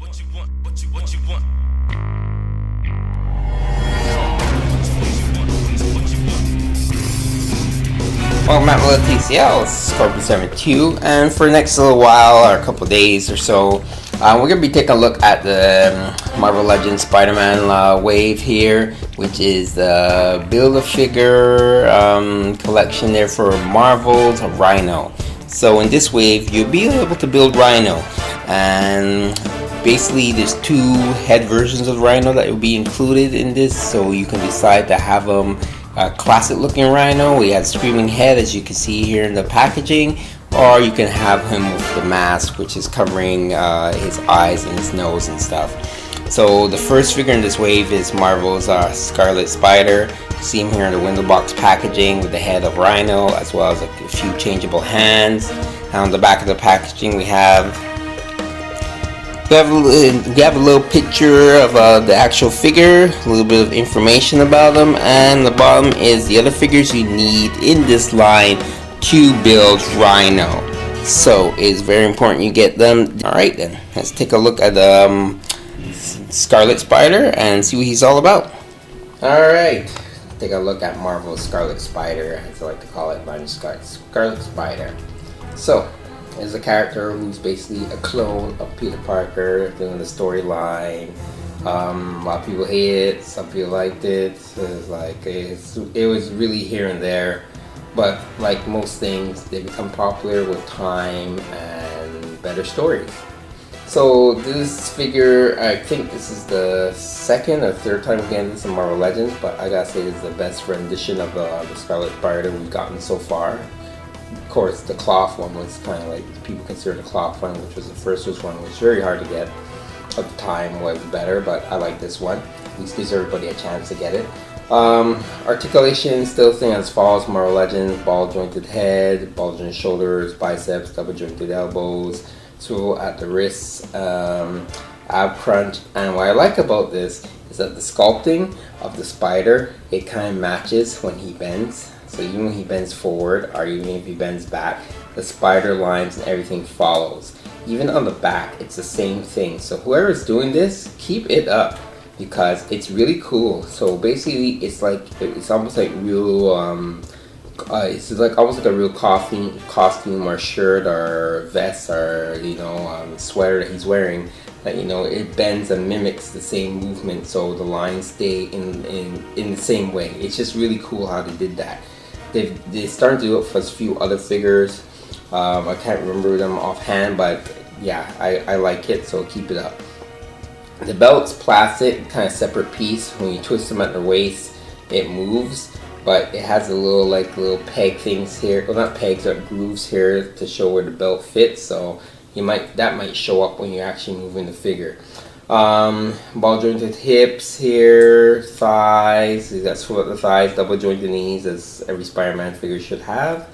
Welcome back to TCL, it's Scorpion72, and for the next little while, or a couple days or so, we're going to be taking a look at the Marvel Legends Spider-Man wave here, which is the Build-A-Figure collection there for Marvel's Rhino. So in this wave, you'll be able to build Rhino, and basically there's two head versions of Rhino that will be included in this, so you can decide to have them a classic looking Rhino. We had screaming head, as you can see here in the packaging, or you can have him with the mask, which is covering his eyes and his nose and stuff. So the first figure in this wave is Marvel's Scarlet Spider. You see him here in the window box packaging with the head of Rhino, as well as a few changeable hands. On the back of the packaging we have a little picture of the actual figure, a little bit of information about them, and the bottom is the other figures you need in this line to build Rhino. So it's very important you get them. Alright then, let's take a look at the Scarlet Spider and see what he's all about. Alright, take a look at Marvel's Scarlet Spider, as I like to call it, Scarlet Spider. So is a character who's basically a clone of Peter Parker doing the storyline. A lot of people hate it, some people liked it. It was really here and there, but like most things, they become popular with time and better stories. So this figure, I think this is the second or third time again this is Marvel Legends, but I gotta say this is the best rendition of the Scarlet Spider we've gotten so far. Of course, the cloth one was kind of like, people consider the cloth one, which was the first one, was very hard to get. At the time was better, but I like this one. At least gives everybody a chance to get it. Articulation still thing as follows: Marvel Legends, ball jointed head, ball jointed shoulders, biceps, double jointed elbows, swivel at the wrists, ab crunch. And what I like about this is that the sculpting of the spider, it kind of matches when he bends. So even when he bends forward, or even if he bends back, the spider lines and everything follows. Even on the back, it's the same thing. So whoever is doing this, keep it up, because it's really cool. So basically, it's almost like real. It's like almost like a real costume or shirt or vest or sweater that he's wearing. That it bends and mimics the same movement, so the lines stay in the same way. It's just really cool how they did that. They started to do it for a few other figures. I can't remember them offhand, but yeah, I like it, so keep it up. The belt's plastic, kind of separate piece. When you twist them at the waist, it moves, but it has a little peg things here. Well, not pegs, but grooves here to show where the belt fits. So that might show up when you're actually moving the figure. Ball jointed hips here, thighs. That's what the thighs, double jointed knees, as every Spider-Man figure should have.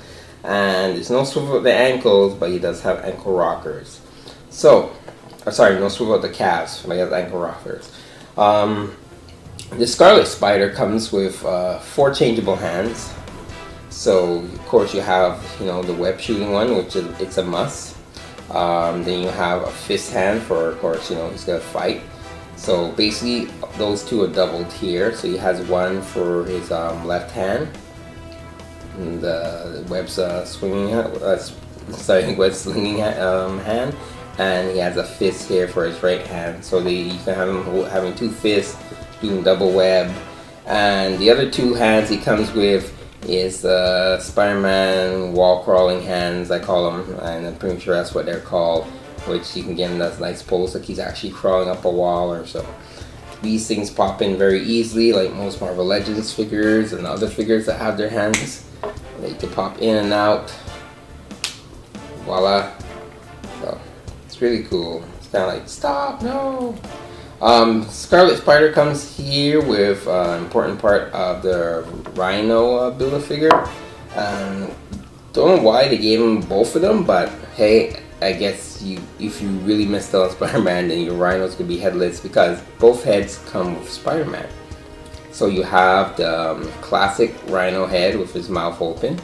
And there's no swivel at the ankles, but he does have ankle rockers. So, no swivel at the calves, but he has ankle rockers. The Scarlet Spider comes with 4 changeable hands. So of course you have the web shooting one, which it's a must. Then you have a fist hand for, of course, he's gonna fight. So basically those two are doubled here. So he has one for his left hand, and the web's swinging hand, and he has a fist here for his right hand. So you can have him having 2 fists doing double web. And the other 2 hands he comes with is the Spider-Man wall crawling hands, I call them, and I'm pretty sure that's what they're called, which you can get in that nice pose like he's actually crawling up a wall or so. These things pop in very easily, like most Marvel Legends figures and other figures that have their hands. They can pop in and out. Voila. So it's really cool. It's kind of like, stop, no. Scarlet Spider comes here with an important part of the Rhino Build-A-Figure. Don't know why they gave him both of them, but hey, I guess if you really missed out on Spider-Man, then your Rhino's gonna be headless, because both heads come with Spider-Man. So you have the classic Rhino head with his mouth open,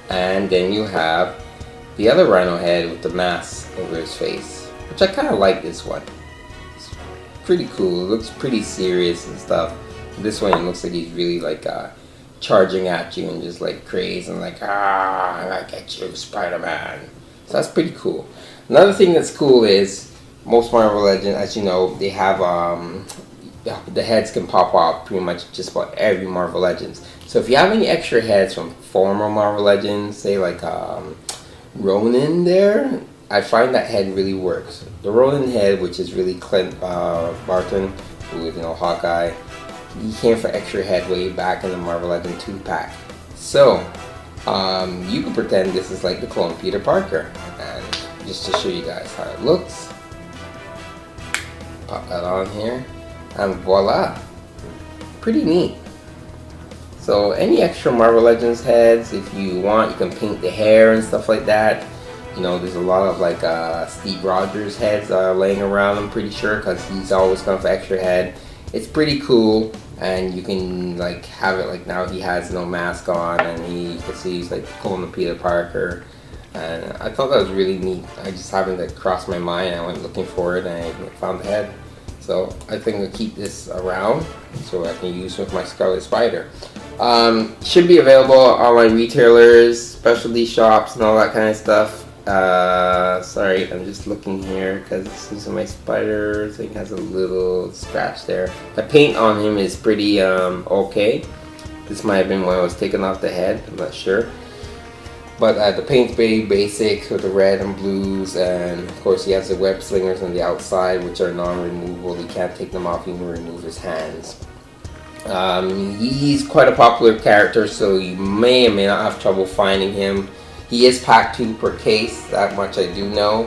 and then you have the other Rhino head with the mask over his face, which I kind of like this one. It's pretty cool. It looks pretty serious and stuff. This one, it looks like he's really like charging at you and just like crazy and like, I get you, Spider-Man. So that's pretty cool. Another thing that's cool is most Marvel Legends, as you know, they have the heads can pop off pretty much just about every Marvel Legends. So if you have any extra heads from former Marvel Legends, say like Ronin there, I find that head really works. The Ronin head, which is really Clint Barton, who is, you know, Hawkeye, he came for extra head way back in the Marvel Legend 2-pack. So you can pretend this is like the clone Peter Parker, and just to show you guys how it looks, pop that on here, and voila, pretty neat. So any extra Marvel Legends heads, if you want, you can paint the hair and stuff like that. You know, there's a lot of like Steve Rogers heads laying around, I'm pretty sure, because he's always going for extra head. It's pretty cool, and you can like have it like now he has no mask on, and you can see he's like pulling the Peter Parker. And I thought that was really neat. I just happened to cross my mind, and I went looking for it, and I found the head. So I think I'll keep this around so I can use with my Scarlet Spider. Should be available at online retailers, specialty shops, and all that kind of stuff. Sorry, I'm just looking here because this is my spider thing has a little scratch there. The paint on him is pretty okay. This might have been when I was taking off the head, I'm not sure. But the paint's very basic with the red and blues, and of course he has the web slingers on the outside, which are non-removable. You can't take them off, even remove his hands. He's quite a popular character, so you may or may not have trouble finding him. He is pack 2 per case, that much I do know,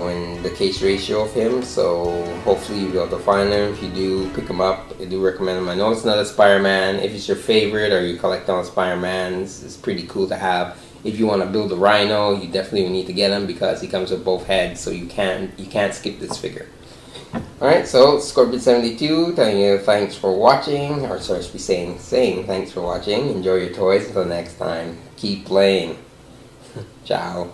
when the case ratio of him, so hopefully you'll be able to find him. If you do, pick him up. I do recommend him. I know it's not a Spider-Man. If it's your favorite or you collect all Spider-Mans, it's pretty cool to have. If you want to build a Rhino, you definitely need to get him because he comes with both heads, so you can't skip this figure. Alright, so Scorpion72 telling you thanks for watching, or sorry, I should be saying thanks for watching. Enjoy your toys. Until next time, keep playing. Ciao.